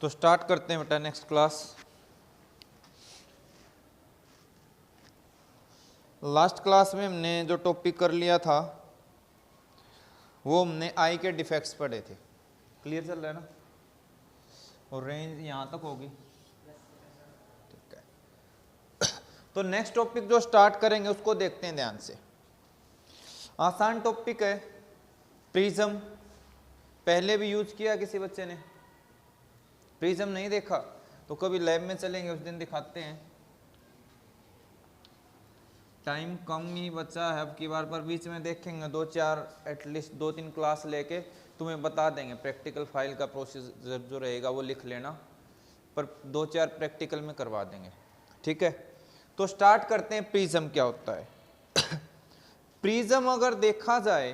तो स्टार्ट करते हैं बेटा नेक्स्ट क्लास। लास्ट क्लास में हमने जो टॉपिक कर लिया था वो हमने आई के डिफेक्ट्स पढ़े थे। क्लियर चल रहा है ना? और रेंज यहाँ तक होगी, ठीक है। तो नेक्स्ट टॉपिक जो स्टार्ट करेंगे उसको देखते हैं ध्यान से। आसान टॉपिक है, प्रिज्म। पहले भी यूज किया किसी बच्चे ने? प्रिज्म नहीं देखा तो कभी लैब में चलेंगे, उस दिन दिखाते हैं। टाइम कम ही बचा है अब की बार, पर बीच में देखेंगे 2-4 एटलीस्ट 2-3 क्लास लेके तुम्हें बता देंगे। प्रैक्टिकल फाइल का प्रोसीजर जो रहेगा वो लिख लेना, पर 2-4 प्रैक्टिकल में करवा देंगे, ठीक है। तो स्टार्ट करते हैं, प्रिज्म क्या होता है। प्रिज्म अगर देखा जाए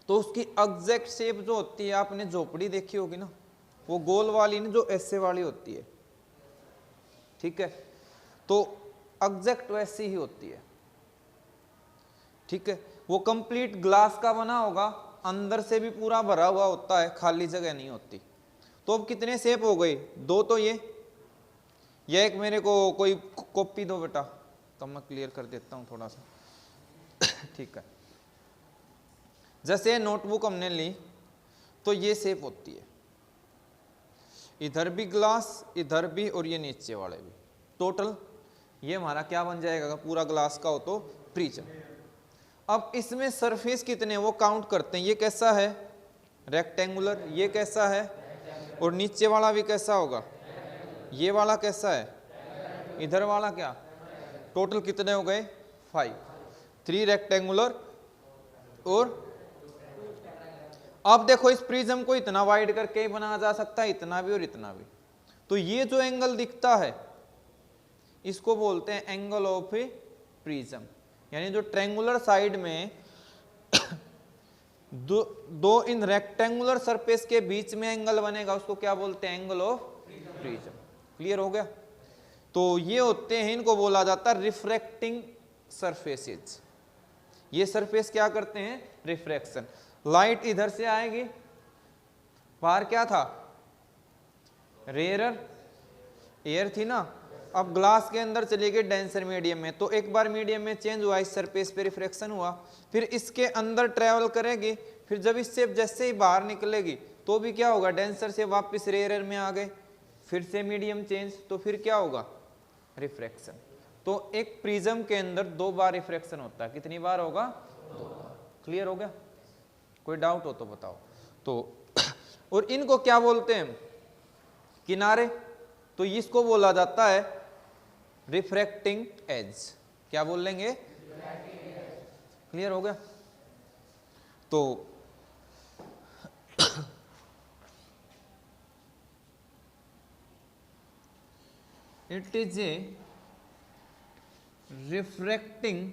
तो उसकी एग्जैक्ट शेप जो होती है, आपने झोपड़ी देखी होगी ना, वो गोल वाली नहीं, जो ऐसे वाली होती है, ठीक है। तो एग्जैक्ट वैसी ही होती है, ठीक है। वो कंप्लीट ग्लास का बना होगा, अंदर से भी पूरा भरा हुआ होता है, खाली जगह नहीं होती। तो अब कितने शेप हो गए? 2 तो ये एक मेरे को कोई कॉपी दो बेटा, तब मैं क्लियर कर देता हूं थोड़ा सा। ठीक है, जैसे नोटबुक हमने ली तो ये शेप होती है, इधर भी ग्लास, इधर भी, और ये नीचे वाले भी। टोटल ये हमारा क्या बन जाएगा? पूरा ग्लास का हो तो प्रिज्म। अब इसमें सरफेस कितने वो काउंट करते हैं। ये कैसा है? रेक्टेंगुलर। ये कैसा है? और नीचे वाला भी कैसा होगा? ये वाला कैसा है? इधर वाला क्या? टोटल कितने हो गए? 5। 3 रेक्टेंगुलर और अब देखो, इस प्रिज्म को इतना वाइड करके ही बनाया जा सकता है, इतना भी और इतना भी। तो ये जो एंगल दिखता है इसको बोलते हैं एंगल ऑफ प्रिज्म। यानी जो ट्रायंगुलर साइड में दो इन रेक्टेंगुलर सरफेस के बीच में एंगल बनेगा उसको क्या बोलते हैं? Angle of prism. क्लियर हो गया? तो ये होते हैं, इनको बोला जाता है रिफ्रैक्टिंग सरफेसेज। ये सरफेस क्या करते हैं? रिफ्रैक्शन। लाइट इधर से आएगी, बाहर क्या था? रेयरर एयर थी ना। अब ग्लास के अंदर चली गई डेंसर मीडियम में, तो एक बार मीडियम में चेंज हुआ, इस सरफेस पे रिफ्रैक्शन हुआ, फिर इसके अंदर ट्रेवल करेगी, फिर जब इससे जैसे ही बाहर निकलेगी तो भी क्या होगा? डेंसर से वापस रेयरर में आ गए, फिर से मीडियम चेंज, तो फिर क्या होगा? रिफ्रैक्शन। तो एक प्रिज्म के अंदर 2 बार रिफ्रैक्शन होता है। कितनी बार होगा? 2 बार। क्लियर हो गया? कोई डाउट हो तो बताओ। तो और इनको क्या बोलते हैं? किनारे। तो इसको बोला जाता है रिफ्रैक्टिंग एज। क्या बोल लेंगे? क्लियर हो गया? तो it is a refracting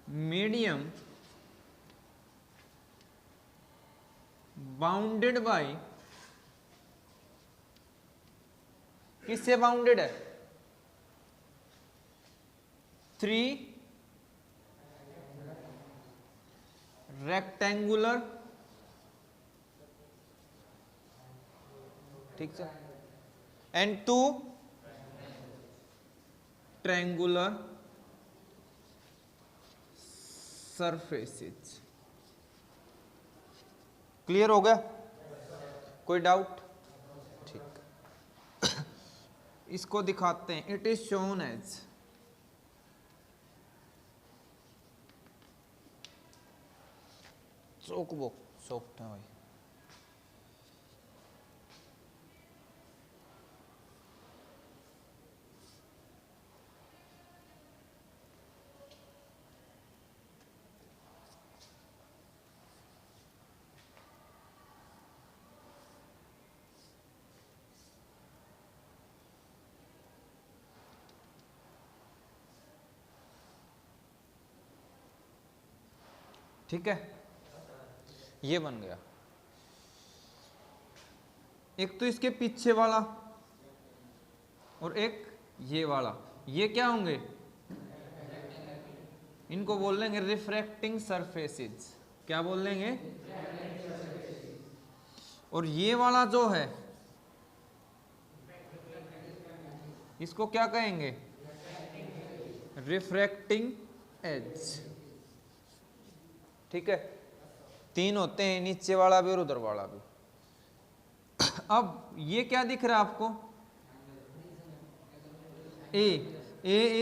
medium bounded by, किससे बाउंडेड है? 3 रेक्टेंगुलर, ठीक है, एंड 2 ट्रायंगुलर सरफेसेज। क्लियर हो गया? कोई डाउट? ठीक। इसको दिखाते हैं। इट इज शोन एज चौकबॉक सॉफ्ट है भाई। ठीक है, ये बन गया। एक तो इसके पीछे वाला और एक ये वाला, ये क्या होंगे? इनको बोल लेंगे रिफ्रैक्टिंग सरफेसेज। क्या बोल देंगे? और ये वाला जो है इसको क्या कहेंगे? Refracting edge. ठीक है, तीन होते हैं, नीचे वाला भी और उधर वाला भी। अब ये क्या दिख रहा है आपको? ए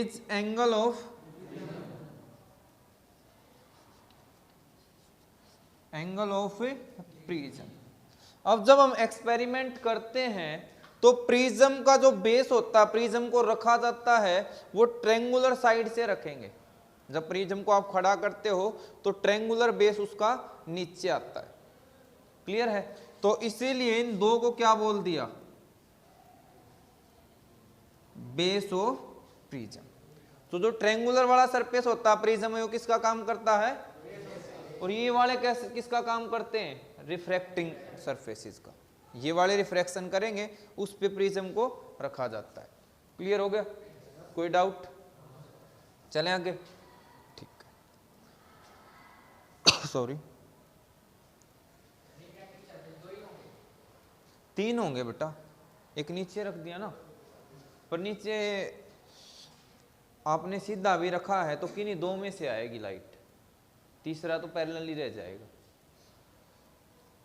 इज एंगल ऑफ प्रिज्म। अब जब हम एक्सपेरिमेंट करते हैं तो प्रिज्म का जो बेस होता है, प्रिज्म को रखा जाता है वो ट्रेंगुलर साइड से रखेंगे। जब प्रिज्म को आप खड़ा करते हो तो ट्रेंगुलर बेस उसका नीचे आता है। क्लियर है? तो इसीलिए इन दो को क्या बोल दिया? Base of prism. तो जो ट्रेंगुलर वाला सरफेस होता है प्रिज्म है, वो किसका काम करता है? और ये वाले कैसे किसका काम करते हैं? रिफ्रैक्टिंग सरफेसेस का। ये वाले रिफ्रैक्शन करेंगे, उस पे प्रिज्म को रखा जाता है। क्लियर हो गया? कोई डाउट? चलें आगे। ठीक है। सॉरी, तीन होंगे बेटा, एक नीचे रख दिया ना, पर नीचे आपने सीधा भी रखा है तो किन्हीं दो में से आएगी लाइट, तीसरा तो पैरेलल ही रह जाएगा।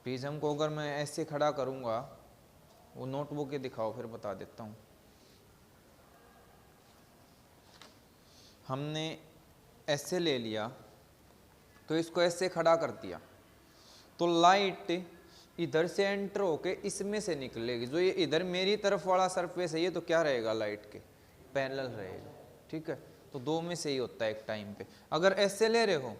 प्रिज्म को अगर मैं ऐसे खड़ा करूंगा, वो नोटबुक के दिखाओ फिर बता देता हूं। हमने ऐसे ले लिया तो इसको ऐसे खड़ा कर दिया तो लाइट इधर से एंटर होके इसमें से निकलेगी। जो ये इधर मेरी तरफ वाला सरफेस है ये तो क्या रहेगा? लाइट के पैरेलल रहेगा। ठीक है, तो दो में से ही होता है एक टाइम पे। अगर ऐसे ले रहे हो,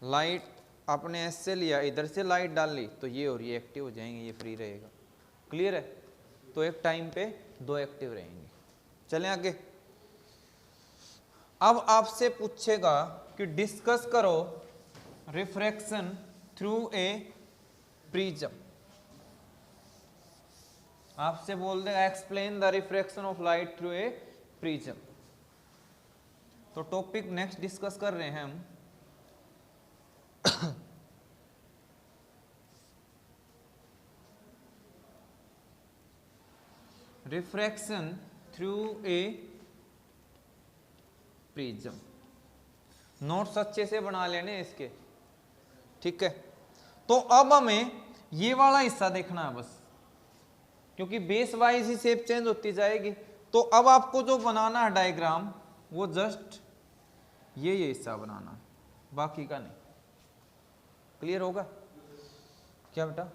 लाइट आपने ऐसे लिया, इधर से लाइट डाल ली तो ये और ये एक्टिव हो जाएंगे, ये फ्री रहेगा। क्लियर है? तो एक टाइम पे दो एक्टिव रहेंगे। चलें आगे। अब आपसे पूछेगा कि डिस्कस करो रिफ्रैक्शन थ्रू ए प्रिज्म। आपसे बोल देगा explain the refraction of light through a prism. तो टॉपिक नेक्स्ट डिस्कस कर रहे हैं हम refraction through a prism. Notes अच्छे से बना लेने इसके। ठीक है, तो अब हमें ये वाला हिस्सा देखना है बस, क्योंकि बेस वाइज ही शेप चेंज होती जाएगी। तो अब आपको जो बनाना है डायग्राम, वो जस्ट ये हिस्सा बनाना है, बाकी का नहीं। क्लियर होगा क्या बेटा?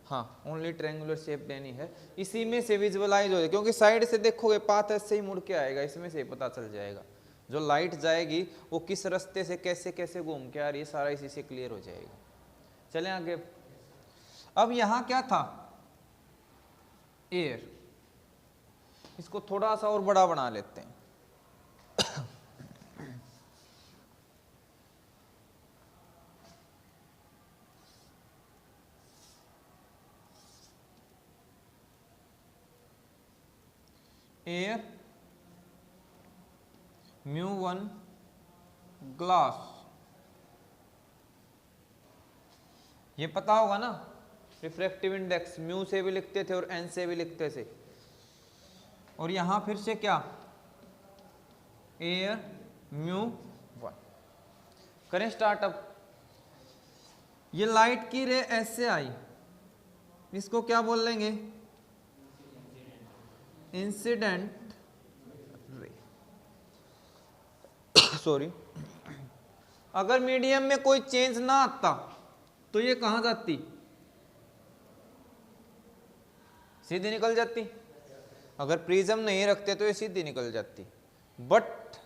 हाँ, ओनली ट्रायंगुलर शेप देनी है, इसी में से विजुअलाइज हो जाए, क्योंकि साइड से देखोगे पाथ ऐसे ही मुड़ के आएगा, इसमें से पता चल जाएगा जो लाइट जाएगी वो किस रास्ते से कैसे कैसे घूम के आ रही है, सारा इसी से क्लियर हो जाएगा। चलें आगे। अब यहां क्या था? एयर। इसको थोड़ा सा और बड़ा बना लेते हैं। एयर μ1 ग्लास, ये पता होगा ना, रिफ्रैक्टिव इंडेक्स म्यू से भी लिखते थे और एन से भी लिखते थे। और यहां फिर से क्या? एयर μ1। करें स्टार्टअप। ये लाइट की रे ऐसे आई, इसको क्या बोल लेंगे? Incident ray. सॉरी, अगर मीडियम में कोई चेंज ना आता तो ये कहां जाती? सीधी निकल जाती। अगर प्रिज्म नहीं रखते तो ये सीधी निकल जाती। बट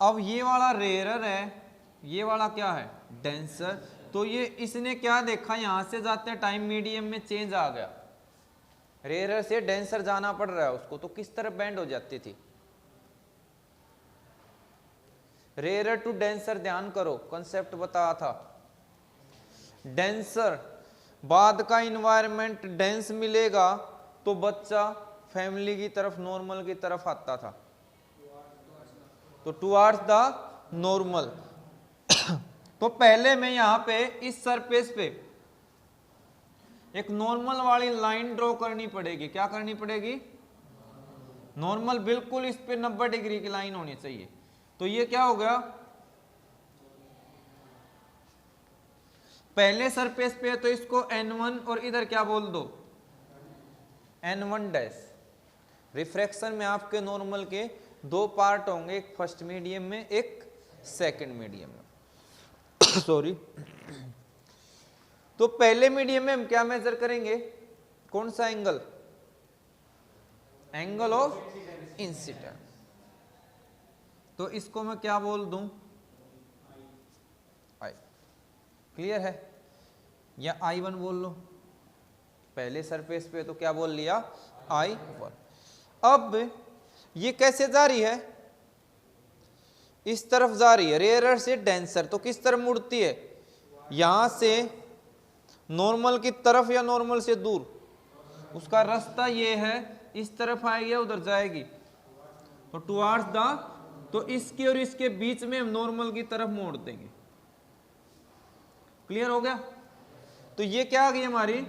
अब ये वाला रेयरर है, ये वाला क्या है? डेंसर। तो ये इसने क्या देखा, यहां से जाते टाइम मीडियम में चेंज आ गया, रेयरर से डेंसर जाना पड़ रहा है उसको, तो किस तरह बेंड हो जाती थी? Rarer to denser. ध्यान करो, कंसेप्ट बताया था। डेंसर, बाद का इन्वायरमेंट डेंस मिलेगा तो बच्चा फैमिली की तरफ, नॉर्मल की तरफ आता था, तो टुवार्ड्स द नॉर्मल। तो पहले मैं यहां पे इस सरफेस पे एक नॉर्मल वाली लाइन ड्रॉ करनी पड़ेगी। क्या करनी पड़ेगी? नॉर्मल, बिल्कुल इस पे 90 डिग्री की लाइन होनी चाहिए। तो ये क्या हो गया, पहले सरफेस पे तो इसको n1 और इधर क्या बोल दो, n1 डैश। रिफ्रैक्शन में आपके नॉर्मल के दो पार्ट होंगे, एक फर्स्ट मीडियम में, एक सेकंड मीडियम में। सॉरी। तो पहले मीडियम में हम क्या मेजर करेंगे, कौन सा एंगल, एंगल ऑफ इंसिडेंस। तो इसको मैं क्या बोल दूं, आई। क्लियर है? या I1 बोल लो, पहले सरफेस पे तो क्या बोल लिया, I1। अब ये कैसे जा रही है, इस तरफ जा रही है, रेयरर से डेंसर। तो किस तरफ मुड़ती है, यहां से नॉर्मल की तरफ या नॉर्मल से दूर। उसका रास्ता ये है, इस तरफ आएगी या उधर जाएगी, तो टुवार्ड्स द, तो इसके और इसके बीच में हम नॉर्मल की तरफ मोड़ देंगे। क्लियर हो गया? तो ये क्या आ गई हमारी,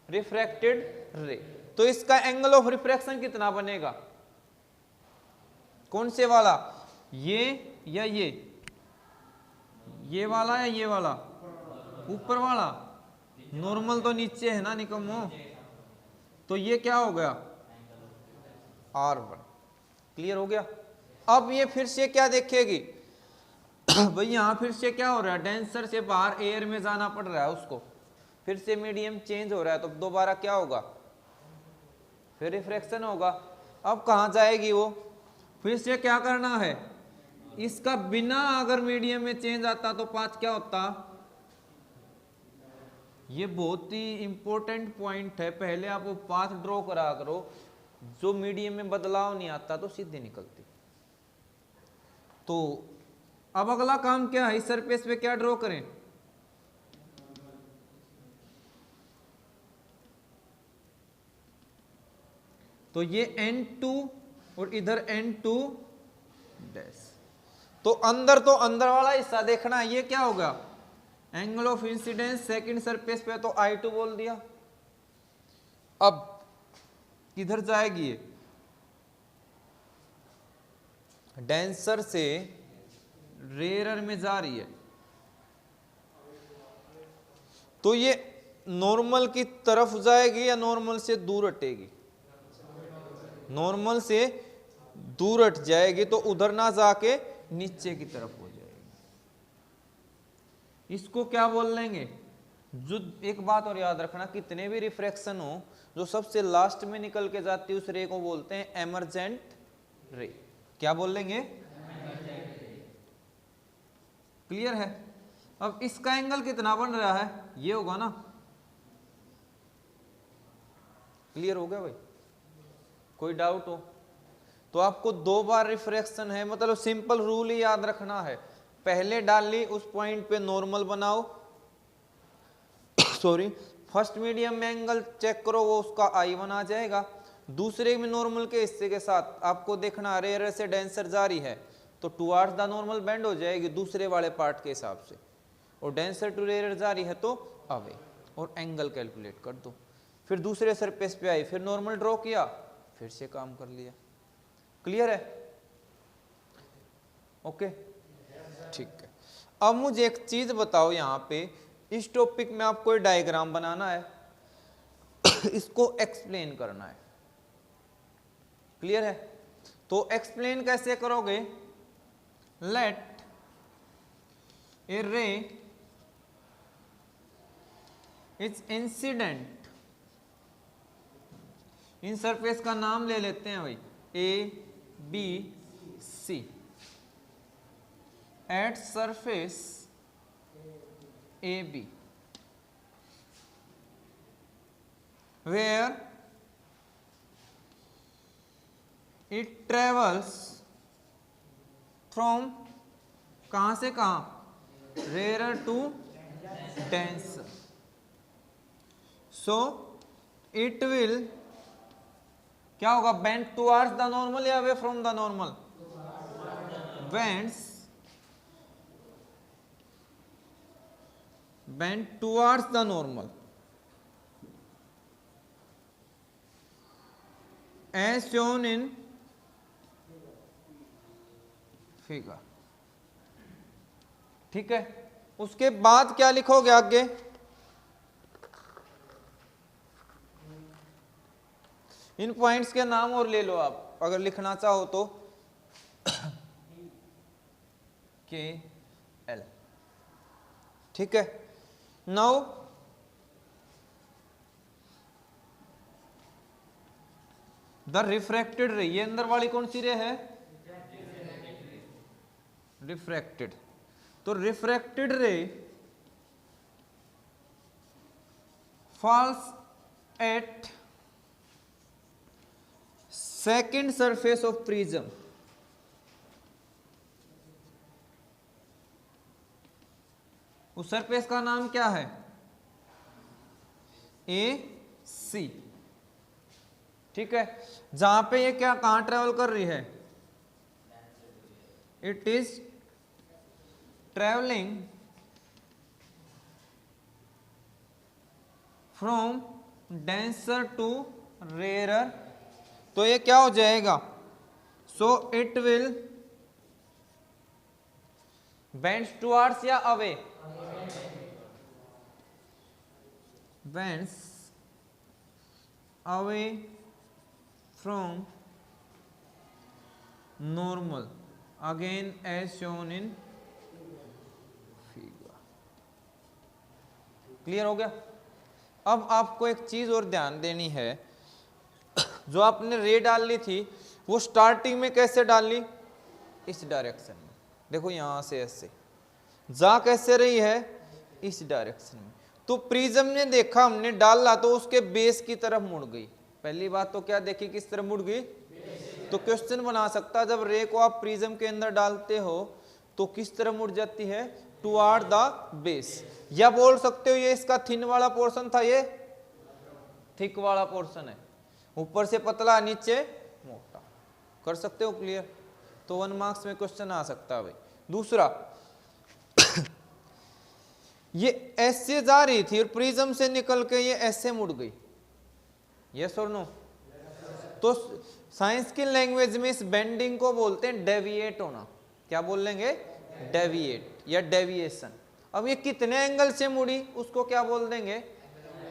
रिफ्रैक्टेड रे। तो इसका एंगल ऑफ रिफ्रैक्शन कितना बनेगा, कौन से वाला, ये या ये वाला या ये वाला, ऊपर वाला। नॉर्मल तो नीचे है ना निकम्मो, तो ये क्या हो गया, R1। क्लियर हो गया? अब ये फिर से क्या देखेगी भाई, यहां फिर से क्या हो रहा है, डेंसर से बाहर एयर में जाना पड़ रहा है उसको, फिर से मीडियम चेंज हो रहा है, तो दोबारा क्या होगा, फिर रिफ्रैक्शन होगा। अब कहां जाएगी वो, फिर से क्या करना है, इसका बिना अगर मीडियम में चेंज आता तो पाथ क्या होता। ये बहुत ही इंपॉर्टेंट पॉइंट है, पहले आप वो पाथ ड्रॉ करा करो, जो मीडियम में बदलाव नहीं आता तो सीधे निकलती। तो अब अगला काम क्या है, इस सरफेस पे क्या ड्रॉ करें, तो ये N2 और इधर N2 डैश। तो अंदर वाला हिस्सा देखना है, ये क्या होगा, angle of incidence second surface पे, तो I2 बोल दिया। अब किधर जाएगी ये, डेंसर से रेयरर में जा रही है, तो ये नॉर्मल की तरफ जाएगी या नॉर्मल से दूर हटेगी, नॉर्मल से दूर हट जाएगी, तो उधर ना जाके नीचे की तरफ हो जाएगी। इसको क्या बोल लेंगे, जो एक बात और याद रखना, कितने भी रिफ्रैक्शन हो, जो सबसे लास्ट में निकल के जाती है उस रे को बोलते हैं एमरजेंट रे। क्या बोल लेंगे, क्लियर है? अब इसका एंगल कितना बन रहा है, ये होगा ना। क्लियर हो गया भाई? कोई डाउट हो तो आपको दो बार रिफ्रैक्शन है, मतलब सिंपल रूल ही याद रखना है, पहले डाल ली उस पॉइंट पे नॉर्मल बनाओ सॉरी, फर्स्ट मीडियम में एंगल चेक करो, वो उसका I1 आ जाएगा। दूसरे में नॉर्मल के हिस्से के साथ आपको देखना, रेयर से डेंसर जारी है तो टुवार्ड्स द नॉर्मल बेंड हो जाएगी दूसरे वाले पार्ट के हिसाब से, और डेंसर टू रेयर जारी है तो अवे, और एंगल कैलकुलेट कर दो। फिर दूसरे सरफेस पे आई, फिर नॉर्मल ड्रॉ किया, फिर से काम कर लिया। क्लियर है? ओके, ठीक है। अब मुझे एक चीज बताओ, यहाँ पे इस टॉपिक में आपको एक डायग्राम बनाना है इसको एक्सप्लेन करना है। क्लियर है? तो एक्सप्लेन कैसे करोगे, लेट ए रे इज इंसिडेंट, इन सरफेस का नाम ले लेते हैं भाई A B C, at surface AB where it travels from, कहां से कहां, rarer to denser, so it will क्या होगा, बेंड टुवर्ड्स द नॉर्मल या away from the normal, bend towards the normal as shown in figure. ठीक है, उसके बाद क्या लिखोगे आगे? इन पॉइंट्स के नाम और ले लो आप अगर लिखना चाहो तो। के एल। ठीक है, नाउ द रिफ्रैक्टेड रे, ये अंदर वाली कौन सी रे है? रिफ्रैक्टेड। तो refracted ray falls at second surface of prism. उस सरफेस का नाम क्या है? ए सी। ठीक है, जहां पे ये क्या कहां ट्रेवल कर रही है? It is travelling from denser to rarer. तो ये क्या हो जाएगा? So it will bends towards या away? Bends away from normal again as shown in figure. Clear हो गया? अब आपको एक चीज और ध्यान देनी है, जो आपने रे डाल ली थी वो स्टार्टिंग में कैसे डाली? इस डायरेक्शन में। देखो यहां से ऐसे जा कैसे रही है? इस डायरेक्शन में। तो प्रिज्म ने देखा हमने डाला तो उसके बेस की तरफ मुड़ गई। पहली बात तो क्या देखी, किस तरफ मुड़ गई? तो क्वेश्चन बना सकता, जब रे को आप प्रिज्म के अंदर डालते हो तो किस तरफ मुड़ जाती है? Toward the base. या बोल सकते हो ये इसका थिन वाला पोर्शन था, ये थिक वाला पोर्शन है, ऊपर से पतला नीचे मोटा। कर सकते हो क्लियर? तो 1 मार्क्स में क्वेश्चन आ सकता है भाई। दूसरा, ये ऐसे जा रही थी और प्रिज्म से निकल के ये ऐसे मुड़ गई। यस और नो? तो साइंस की लैंग्वेज में इस बेंडिंग को बोलते हैं डेविएट होना। क्या बोल लेंगे? डेविएट या डेविएशन। अब ये कितने एंगल से मुड़ी उसको क्या बोल देंगे?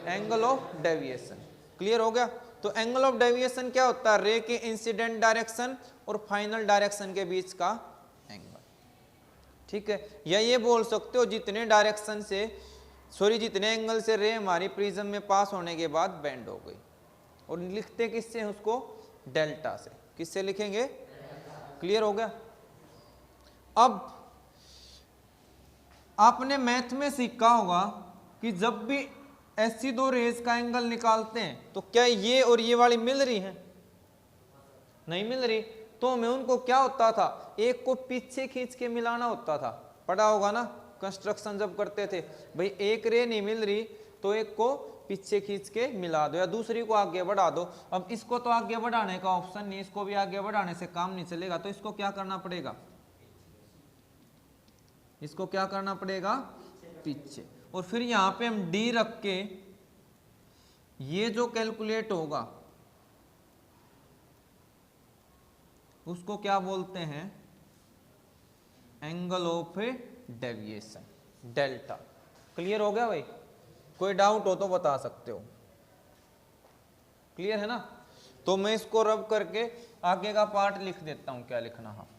Angle of deviation. क्लियर हो गया? तो एंगल ऑफ डेविएशन क्या होता है? रे के इंसिडेंट डायरेक्शन और फाइनल डायरेक्शन के बीच का एंगल। ठीक है, या ये बोल सकते हो जितने डायरेक्शन से जितने एंगल से रे हमारी प्रिज्म में पास होने के बाद बेंड हो गई। और लिखते किससे? उसको डेल्टा से। किससे लिखेंगे? क्लियर हो गया? अब आपने मैथ में सीखा होगा कि जब भी ऐसी दो रेज का एंगल निकालते हैं तो क्या ये और ये वाली मिल रही है? नहीं मिल रही। तो हमें उनको क्या होता था? एक को पीछे खींच के मिलाना होता था। पढ़ा होगा ना कंस्ट्रक्शन जब करते थे, भाई एक रे नहीं मिल रही तो एक को पीछे खींच के मिला दो या दूसरी को आगे बढ़ा दो। अब इसको तो आगे बढ़ाने का ऑप्शन नहीं, इसको भी आगे बढ़ाने से काम नहीं चलेगा, तो इसको क्या करना पड़ेगा? इसको क्या करना पड़ेगा? पीछे। और फिर यहां पे हम डी रख के ये जो कैलकुलेट होगा उसको क्या बोलते हैं? Angle of deviation, delta. Clear हो गया भाई? कोई डाउट हो तो बता सकते हो। क्लियर है ना? तो मैं इसको रब करके आगे का पार्ट लिख देता हूं, क्या लिखना है आपको।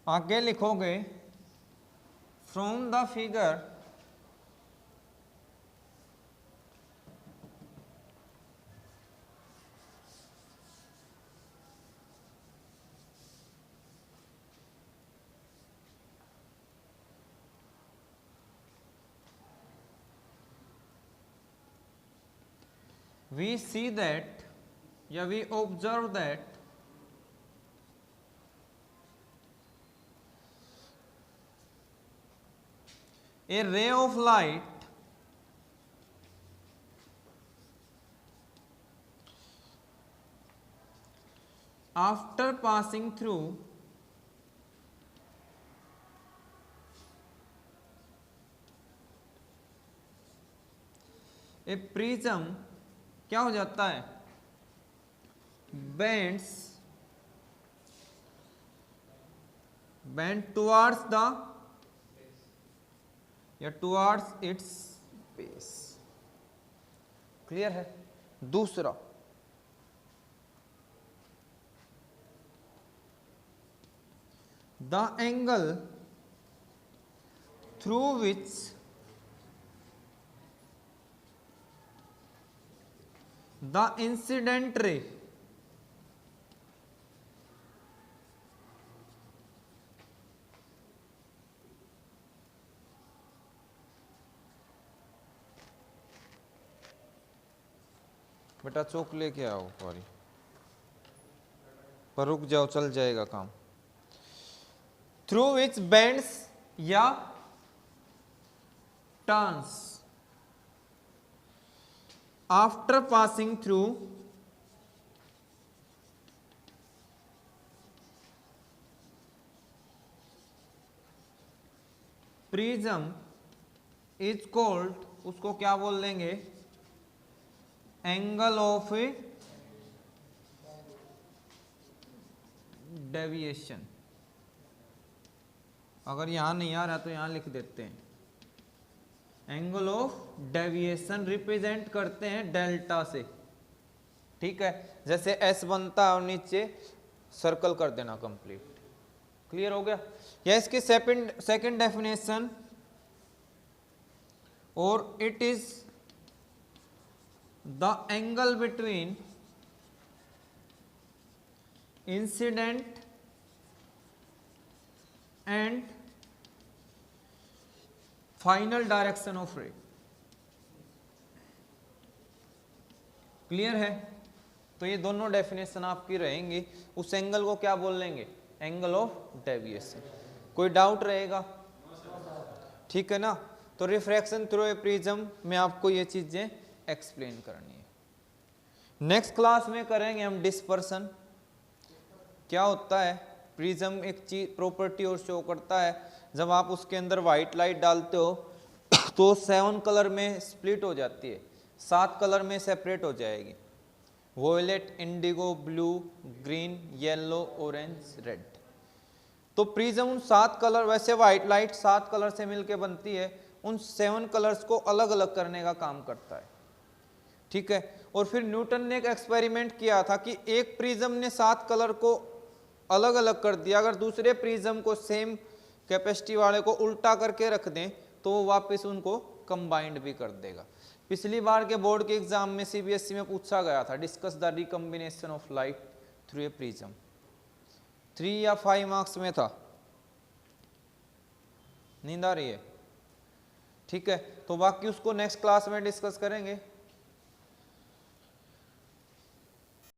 आगे लिखोगे from the figure we see that या we observe that A ray of light after passing through a prism क्या हो जाता है, bends bend towards the या towards its base। क्लियर है। दूसरा the angle through which the incident ray बेटा चौक लेके आओ सॉरी, पर रुक जाओ चल जाएगा काम। थ्रू विच बेंड्स या turns after passing through prism is called, उसको क्या बोल देंगे, एंगल ऑफ डेविएशन। अगर यहां नहीं आ रहा तो यहां लिख देते हैं, एंगल ऑफ डेविएशन रिप्रेजेंट करते हैं डेल्टा से। ठीक है, जैसे एस बनता है और नीचे सर्कल कर देना कंप्लीट। क्लियर हो गया। या इसकी सेकंड डेफिनेशन, और it is the angle between incident and final direction of रे। क्लियर है। तो ये दोनों डेफिनेशन आपकी रहेंगी। उस एंगल को क्या बोल लेंगे, एंगल ऑफ डेविएशन। कोई डाउट रहेगा? ठीक है ना। तो रिफ्रैक्शन थ्रू ए प्रिज्म में आपको ये चीजें एक्सप्लेन करनी है। नेक्स्ट क्लास में करेंगे हम डिस्पर्सन। क्या होता है, प्रिज्म एक चीज प्रॉपर्टी और शो करता है, जब आप उसके अंदर व्हाइट लाइट डालते हो तो 7 कलर में स्प्लिट हो जाती है, 7 कलर में सेपरेट हो जाएगी, violet, indigo, blue, green, yellow, orange, red. तो प्रिज्म उन 7 कलर, वैसे व्हाइट लाइट 7 कलर से मिलके बनती है, उन 7 कलर्स को अलग अलग करने का काम करता है। ठीक है। और फिर न्यूटन ने एक एक्सपेरिमेंट किया था कि एक प्रिज्म ने 7 कलर को अलग अलग कर दिया, अगर दूसरे प्रिज्म को सेम कैपेसिटी वाले को उल्टा करके रख दें तो वो वापस उनको कंबाइंड भी कर देगा। पिछली बार के बोर्ड के एग्जाम में सीबीएसई में पूछा गया था, discuss the recombination of light through a prism. 3 या 5 मार्क्स में था। नींद आ रही है? ठीक है। तो बाकी उसको नेक्स्ट क्लास में डिस्कस करेंगे।